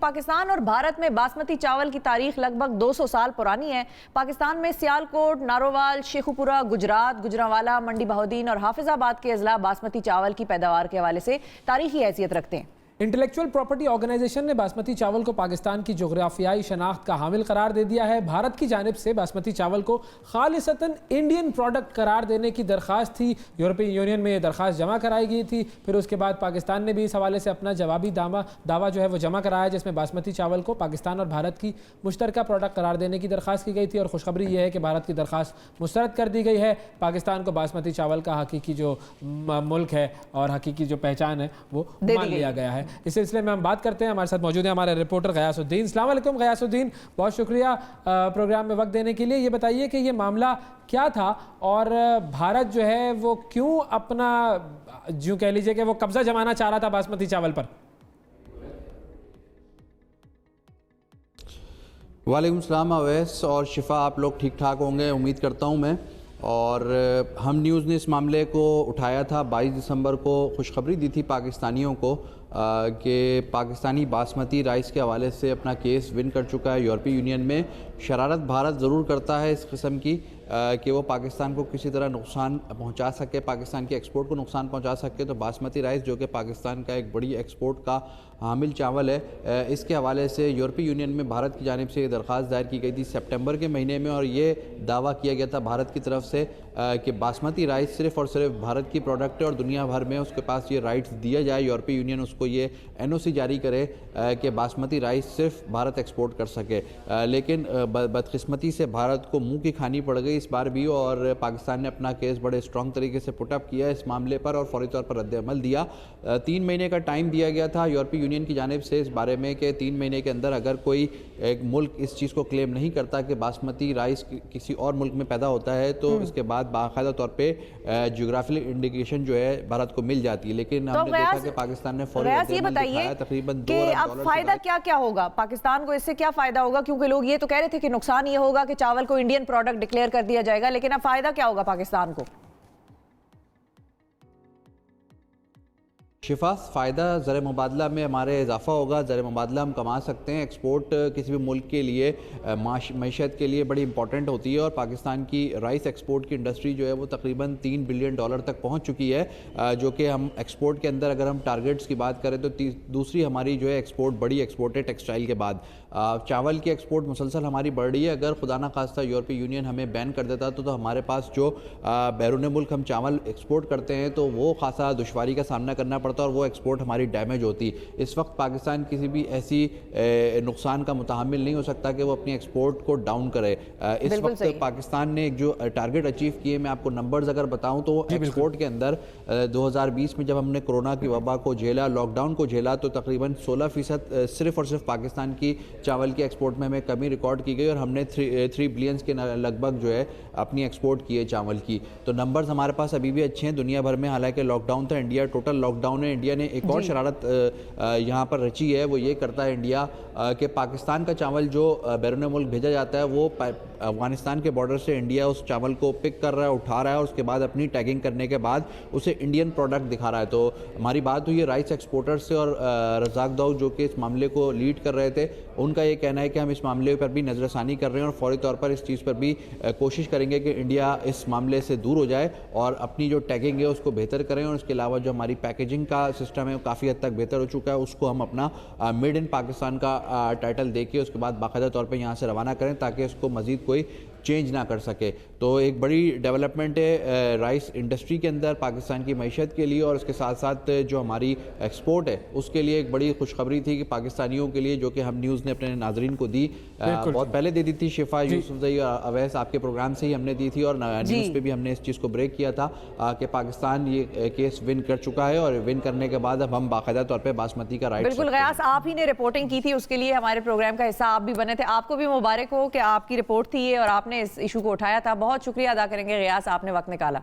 पाकिस्तान और भारत में बासमती चावल की तारीख लगभग 200 साल पुरानी है। पाकिस्तान में सियालकोट, नारोवाल, शेखुपुरा, गुजरात, गुजरांवाला, मंडी बहाउद्दीन और हाफिजाबाद के अजला बासमती चावल की पैदावार के हवाले से तारीखी हैसियत रखते हैं। इंटेलेक्चुअल प्रॉपर्टी ऑर्गेनाइजेशन ने बासमती चावल को पाकिस्तान की जोग्राफियाई शनाख्त का हामिल करार दे दिया है। भारत की जानिब से बासमती चावल को खालिसतन इंडियन प्रोडक्ट करार देने की दरख्वास्त थी। यूरोपीय यूनियन में ये दरख्वास्त जमा कराई गई थी। फिर उसके बाद पाकिस्तान ने भी इस हवाले से अपना जवाबी दावा जो है वो जमा कराया, जिसमें बासमती चावल को पाकिस्तान और भारत की मुश्तरका प्रोडक्ट करार देने की दरख्वास्त की गई थी। और खुशखबरी ये है कि भारत की दरख्वास्त मुस्तरद कर दी गई है। पाकिस्तान को बासमती चावल का हकीकी जो मुल्क है और हकीकी जो पहचान है वो मान लिया गया है। इस सिलसिले में हम बात करते हैं, हमारे साथ मौजूद है हमारे रिपोर्टर गयासुद्दीन। अस्सलाम वालेकुम गयासुद्दीन, बहुत शुक्रिया प्रोग्राम में वक्त देने के लिए। ये बताइए कि ये मामला क्या था और भारत जो है वो क्यों अपना जो कह लीजिए कि वो कब्जा जमाना चाह रहा था बासमती चावल पर। वालेकुम सलाम अवैस और शिफा, आप लोग ठीक ठाक होंगे उम्मीद करता हूँ मैं। और हम न्यूज़ ने इस मामले को उठाया था। 22 दिसंबर को खुशखबरी दी थी पाकिस्तानियों को कि पाकिस्तानी बासमती राइस के हवाले से अपना केस विन कर चुका है यूरोपीय यूनियन में। शरारत भारत ज़रूर करता है इस किस्म की कि वो पाकिस्तान को किसी तरह नुकसान पहुंचा सके, पाकिस्तान के एक्सपोर्ट को नुकसान पहुंचा सके। तो बासमती राइस जो कि पाकिस्तान का एक बड़ी एक्सपोर्ट का हामिल चावल है, इसके हवाले से यूरोपीय यूनियन में भारत की जानिब से ये दरख्वास्त दायर की गई थी सितंबर के महीने में। और ये दावा किया गया था भारत की तरफ से कि बासमती राइस सिर्फ़ और सिर्फ भारत की प्रोडक्ट है और दुनिया भर में उसके पास ये राइट्स दिया जाए, यूरोपीय यूनियन उसको ये NOC जारी करे कि बासमती राइस सिर्फ भारत एक्सपोर्ट कर सके। लेकिन बदकिस्मती से भारत को मुंह की खानी पड़ गई इस बार भी और पाकिस्तान ने अपना केस बड़े स्ट्रॉन्ग तरीके से पुटअप किया इस मामले पर और फौरी तौर पर रद्द-ए-अमल दिया। 3 महीने का टाइम दिया गया था यूरोपीय यूनियन की जानिब से इस बारे में कि 3 महीने के अंदर अगर कोई एक मुल्क इस चीज़ को क्लेम नहीं करता कि बासमती राइस किसी और मुल्क में पैदा होता है तो इसके बाद बाकायदा तौर पे ज्योग्राफिकल इंडिकेशन जो है भारत को मिल जाती है। लेकिन हमने देखा कि पाकिस्तान ने फौरी रद्द-ए-अमल दिखाया। तकरीबन 2 अरब अब फायदा क्या होगा पाकिस्तान को, इससे क्या फायदा होगा? क्योंकि लोग ये तो कह रहे थे कि नुकसान ये होगा कि चावल को इंडियन प्रोडक्ट डिक्लेयर कर दिया जाएगा, लेकिन अब फायदा क्या होगा पाकिस्तान को? शिफा, फ़ायदा ज़र मुबादला में हमारे इजाफा होगा, ज़र मुबादला हम कमा सकते हैं। एक्सपोर्ट किसी भी मुल्क के लिए मईशत के लिए बड़ी इंपॉर्टेंट होती है और पाकिस्तान की राइस एक्सपोर्ट की इंडस्ट्री जो है वो तकरीबन $3 बिलियन तक पहुंच चुकी है, जो कि हम एक्सपोर्ट के अंदर अगर हम टारगेट्स की बात करें तो दूसरी हमारी जो है एक्सपोर्ट बड़ी एक्सपोर्ट है टेक्सटाइल के बाद। चावल की एक्सपोर्ट मुसलसल हमारी बढ़ रही है। अगर खुदा न खास्ता यूरोपीय यूनियन हमें बैन कर देता तो हमारे पास जो बैरून मुल्क हम चावल एक्सपोर्ट करते हैं तो वो खासा दुश्वारी का सामना करना पड़ता और वो एक्सपोर्ट हमारी डैमेज होती। इस वक्त पाकिस्तान किसी भी ऐसी नुकसान का मुतहम्मिल नहीं हो सकता कि वो अपनी एक्सपोर्ट को डाउन करे। इस वक्त पाकिस्तान ने एक जो टारगेट अचीव किए, मैं आपको नंबर्स अगर बताऊं तो एक्सपोर्ट के अंदर 2020 में जब हमने कोरोना की वबा को झेला, लॉकडाउन को झेला, तो तकरीबन 16% सिर्फ और सिर्फ पाकिस्तान की चावल की एक्सपोर्ट में हमें कमी रिकॉर्ड की गई और हमने 3 बिलियन के लगभग जो है अपनी एक्सपोर्ट की है चावल की। तो नंबर्स हमारे पास अभी भी अच्छे हैं दुनिया भर में। हालांकि लॉकडाउन था, इंडिया टोटल लॉकडाउन है। इंडिया ने एक और शरारत यहाँ पर रची है, वो ये करता है इंडिया कि पाकिस्तान का चावल जो बैरून मुल्क भेजा जाता है वो अफगानिस्तान के बॉर्डर से इंडिया उस चावल को पिक कर रहा है, उठा रहा है और उसके बाद अपनी टैगिंग करने के बाद उसे इंडियन प्रोडक्ट दिखा रहा है। तो हमारी बात हुई है राइस एक्सपोर्टर से और रज़ाक दाऊद जो कि इस मामले को लीड कर रहे थे, उनका ये कहना है कि हम इस मामले पर भी नज़रसानी कर रहे हैं और फौरी तौर पर इस चीज़ पर भी कोशिश करेंगे कि इंडिया इस मामले से दूर हो जाए और अपनी जो टैगिंग है उसको बेहतर करें। और इसके अलावा जो हमारी पैकेजिंग का सिस्टम है वो काफ़ी हद तक बेहतर हो चुका है, उसको हम अपना मेड इन पाकिस्तान का टाइटल देके उसके बाद बाकायदा तौर पे यहाँ से रवाना करें ताकि इसको मज़ीद कोई चेंज ना कर सके। तो एक बड़ी डेवलपमेंट है राइस इंडस्ट्री के अंदर पाकिस्तान की मईशत के लिए और उसके साथ साथ जो हमारी एक्सपोर्ट है उसके लिए एक बड़ी खुशखबरी थी कि पाकिस्तानियों के लिए, जो कि हम न्यूज़ ने अपने नाजरीन को दी, बहुत पहले दे दी थी। शिफा, यूसुफजई और अवैस आपके प्रोग्राम से ही हमने दी थी और न्यूज़ पे भी हमने इस चीज़ को ब्रेक किया था कि पाकिस्तान ये केस विन कर चुका है और विन करने के बाद अब हम बाकायदा तौर पर बासमती का राइट। बिल्कुल गयास, आप ही ने रिपोर्टिंग की थी, उसके लिए हमारे प्रोग्राम का हिस्सा आप भी बने थे। आपको भी मुबारक हो कि आपकी रिपोर्ट थी ये और आपने इस इशू को उठाया था। बहुत शुक्रिया अदा करेंगे गयास, आपने वक्त निकाला।